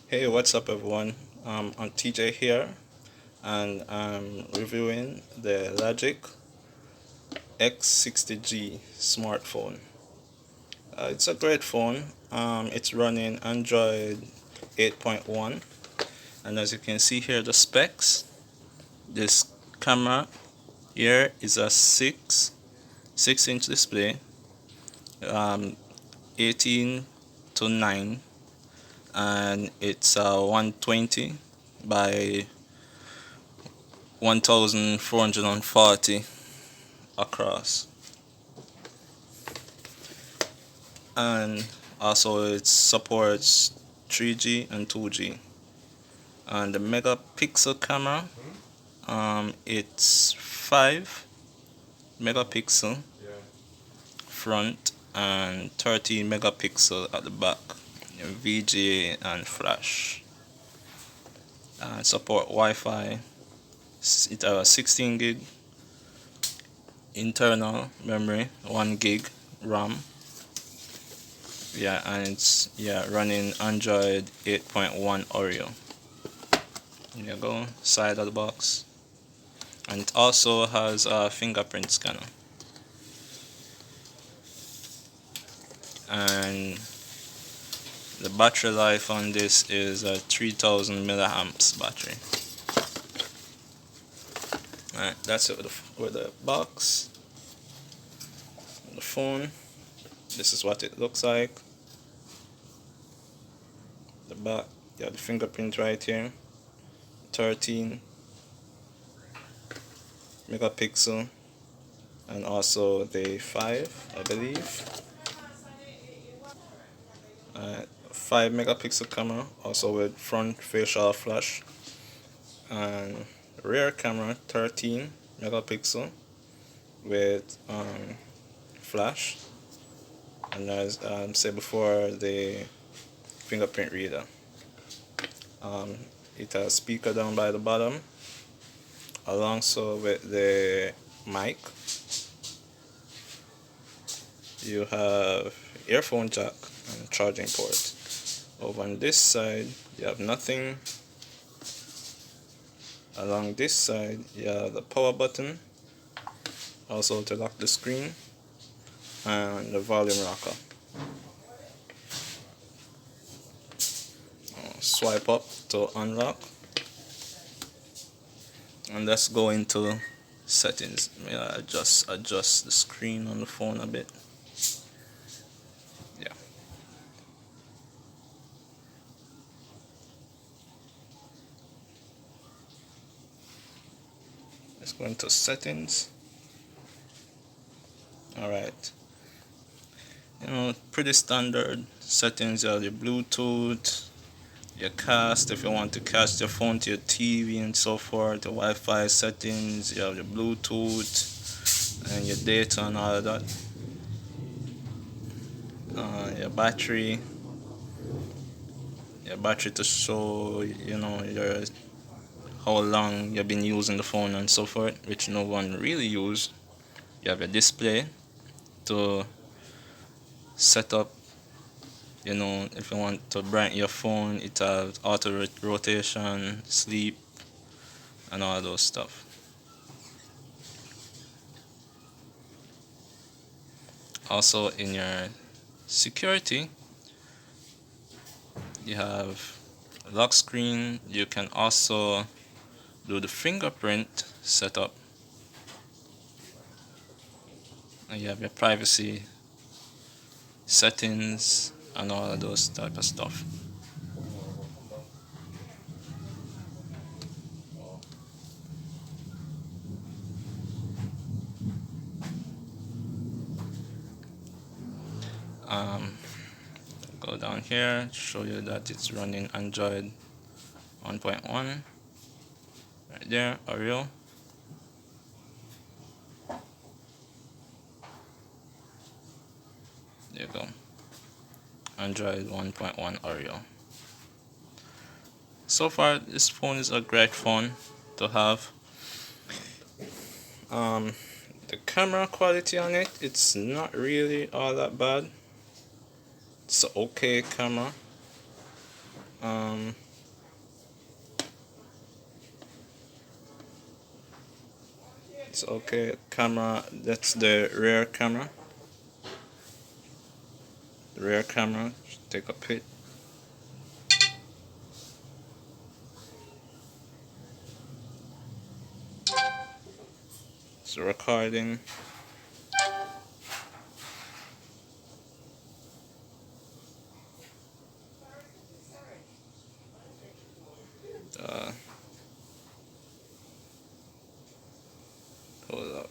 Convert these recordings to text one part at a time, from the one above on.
Hey, what's up, everyone? I'm TJ here, and I'm reviewing the Logic X60G smartphone. It's a great phone. It's running Android 8.1, and as you can see here, the specs. This camera here is a 6-inch display, um, 18 to 9, and it's 120 by 1440 across, and also it supports 3G and 2G. And the megapixel camera, it's 5 megapixel front and 13 megapixel at the back, VGA and Flash. And support Wi-Fi. It has 16 gig internal memory, 1 gig RAM. Yeah, and it's running Android 8.1 Oreo. There you go, side of the box. And it also has a fingerprint scanner. And the battery life on this is a 3000 milliamps battery. Alright, that's it with the box. The phone. This is what it looks like. The back, you have the fingerprint right here. 13 megapixel, and also the 5, I believe. 5 megapixel camera, also with front facial flash, and rear camera 13 megapixel with flash, and as said before, the fingerprint reader. It has speaker down by the bottom, alongside with the mic. You have earphone jack and charging port. Over on this side, you have nothing. Along this side, you have the power button, also to lock the screen, and the volume rocker. Swipe up to unlock, and let's go into settings. I just adjust the screen on the phone a bit. Yeah. Let's go into settings. Alright. Pretty standard settings. You have your Bluetooth, your cast if you want to cast your phone to your TV and so forth, the Wi-Fi settings, you have your Bluetooth and your data and all of that. Your battery to show your how long you've been using the phone and so forth, which no one really use. You have your display to set up, if you want to brighten your phone. It has auto rotation, sleep, and all those stuff. Also, in your security, you have lock screen. You can also do the fingerprint setup, and you have your privacy settings and all of those type of stuff. Go down here, show you that it's running Android 1.1 right there, Oreo. There you go, Android 1.1 Oreo. So far, this phone is a great phone to have. The camera quality on it, it's not really all that bad. It's an okay camera. It's okay. Camera, that's the rear camera. The rear camera, take a pic. It's recording. Uh, Hold up.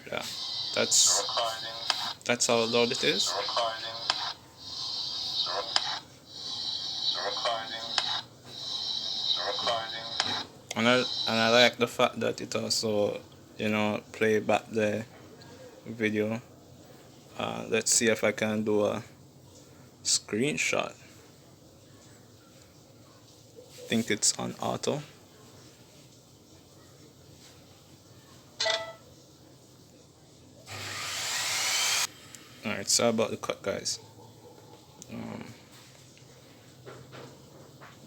Yeah, that's how loud it is. And I like the fact that it also, play back the video. Let's see if I can do a screenshot. Think it's on auto. Alright, sorry about the cut, guys.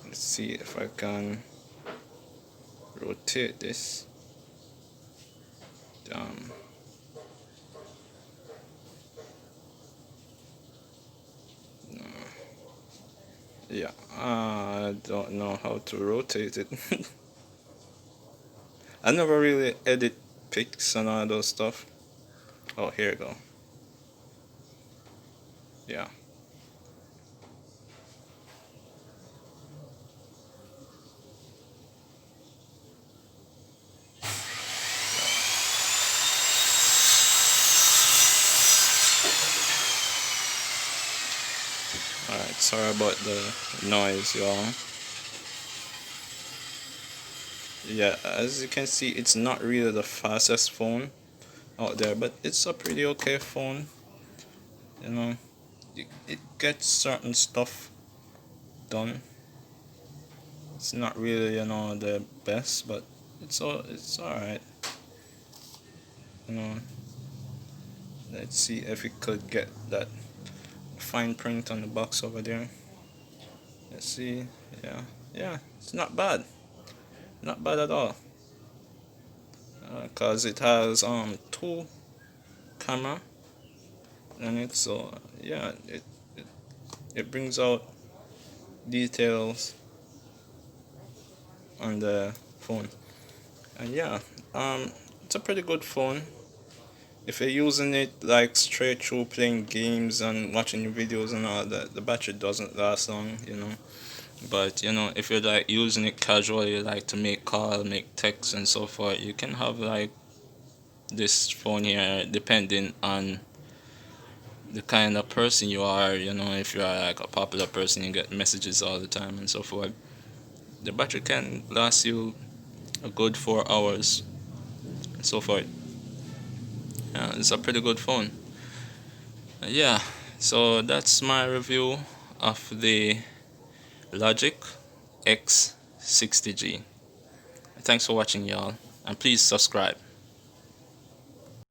Let's see if I can rotate this. Yeah, I don't know how to rotate it. I never really edit pics and all those stuff. Oh, here we go. Yeah. Alright, sorry about the noise, y'all. Yeah, as you can see, it's not really the fastest phone out there, but it's a pretty okay phone. You know, it gets certain stuff done. It's not really, the best, but it's alright. Let's see if we could get that fine print on the box over there. Let's see. Yeah, it's not bad. Not bad at all. Cause it has two camera and it, so yeah, it brings out details on the phone. And yeah, it's a pretty good phone. If you're using it like straight through playing games and watching videos and all that, the battery doesn't last long. But if you're like using it casually, like to make call, make text and so forth, you can have like this phone here depending on the kind of person you are. If you are like a popular person, you get messages all the time and so forth. The battery can last you a good 4 hours and so forth. Yeah, it's a pretty good phone. Yeah, so that's my review of the Logic X60G. Thanks for watching, y'all, and please subscribe.